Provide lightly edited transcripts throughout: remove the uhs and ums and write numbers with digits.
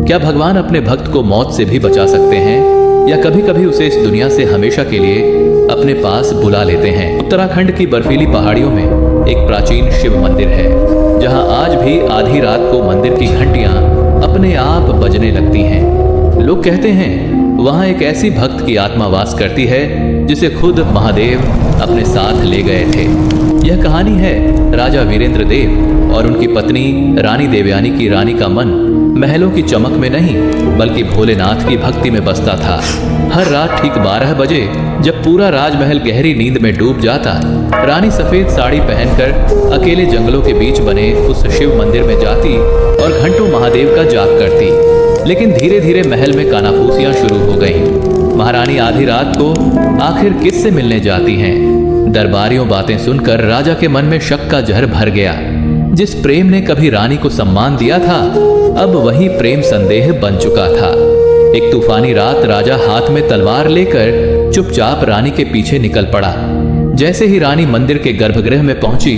क्या भगवान अपने भक्त को मौत से भी बचा सकते हैं, या कभी कभी उसे इस दुनिया से हमेशा के लिए अपने पास बुला लेते हैं? उत्तराखंड की बर्फीली पहाड़ियों में एक प्राचीन शिव मंदिर है, जहां आज भी आधी रात को मंदिर की घंटियां अपने आप बजने लगती हैं। लोग कहते हैं वहां एक ऐसी भक्त की आत्मा वास करती है जिसे खुद महादेव अपने साथ ले गए थे। यह कहानी है राजा वीरेंद्र देव और उनकी पत्नी रानी देवयानी की। रानी का मन महलों की चमक में नहीं बल्कि भोलेनाथ की भक्ति में बसता था। हर रात ठीक 12 बजे जब पूरा राजमहल गहरी नींद में डूब जाता, रानी सफेद साड़ी पहनकर अकेले जंगलों के बीच बने उस शिव मंदिर में जाती और घंटों महादेव का जाप करती। लेकिन धीरे धीरे महल में कानाफूसियां शुरू हो गईं। महारानी आधी रात को आखिर किससे मिलने जाती हैं? दरबारियों बातें सुनकर राजा के मन में शक का जहर भर गया। जिस प्रेम ने कभी रानी को सम्मान दिया था, अब वही प्रेम संदेह बन चुका था। एक तूफानी रात राजा हाथ में तलवार लेकर चुपचाप रानी के पीछे निकल पड़ा। जैसे ही रानी मंदिर के गर्भगृह में पहुंची,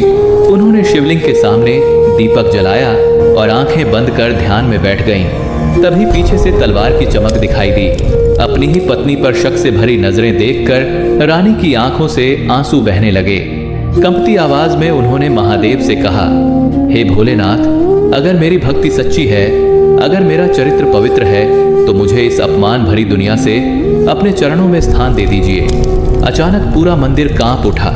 उन्होंने शिवलिंग के सामने दीपक जलाया और आंखें बंद कर ध्यान में बैठ गईं। तभी पीछे से तलवार की चमक दिखाई दी। अपनी ही पत्नी पर शक से भरी नजरें देखकर रानी की आंखों से आंसू बहने लगे। कंपती आवाज में उन्होंने महादेव से कहा, हे भोलेनाथ, अगर मेरी भक्ति सच्ची है, अगर मेरा चरित्र पवित्र है, तो मुझे इस अपमान भरी दुनिया से अपने चरणों में स्थान दे दीजिए। अचानक पूरा मंदिर कांप उठा।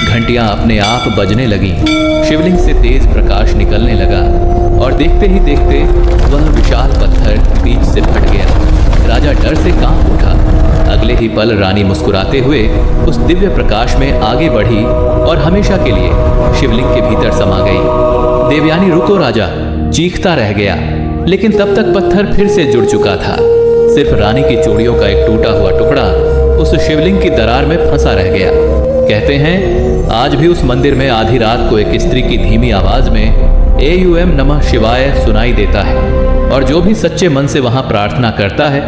घंटियां अपने आप बजने लगीं। शिवलिंग से तेज प्रकाश निकलने लगा और देखते ही देखते वह विशाल पत्थर बीच से फट गया। राजा डर से कांप उठा। अगले ही पल रानी मुस्कुराते हुए उस दिव्य प्रकाश में आगे बढ़ी और हमेशा के लिए शिवलिंग के भीतर समा गई। देवयानी, रुको राजा, चीखता रह गया। लेकिन तब तक पत्थर फिर से जुड़ चुका था। सिर्फ रानी की चूड़ियों का एक टूटा हुआ टुकड़ा उस शिवलिंग की दरार में फंसा रह गया। कहते हैं आज भी उस मंदिर में आधी रात को एक स्त्री की धीमी आवाज में AUM नमः शिवाय सुनाई देता है, और जो भी सच्चे मन से वहां प्रार्थना करता है,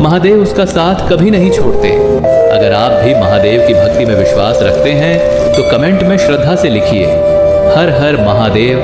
महादेव उसका साथ कभी नहीं छोड़ते। अगर आप भी महादेव की भक्ति में विश्वास रखते हैं तो कमेंट में श्रद्धा से लिखिए, हर हर महादेव।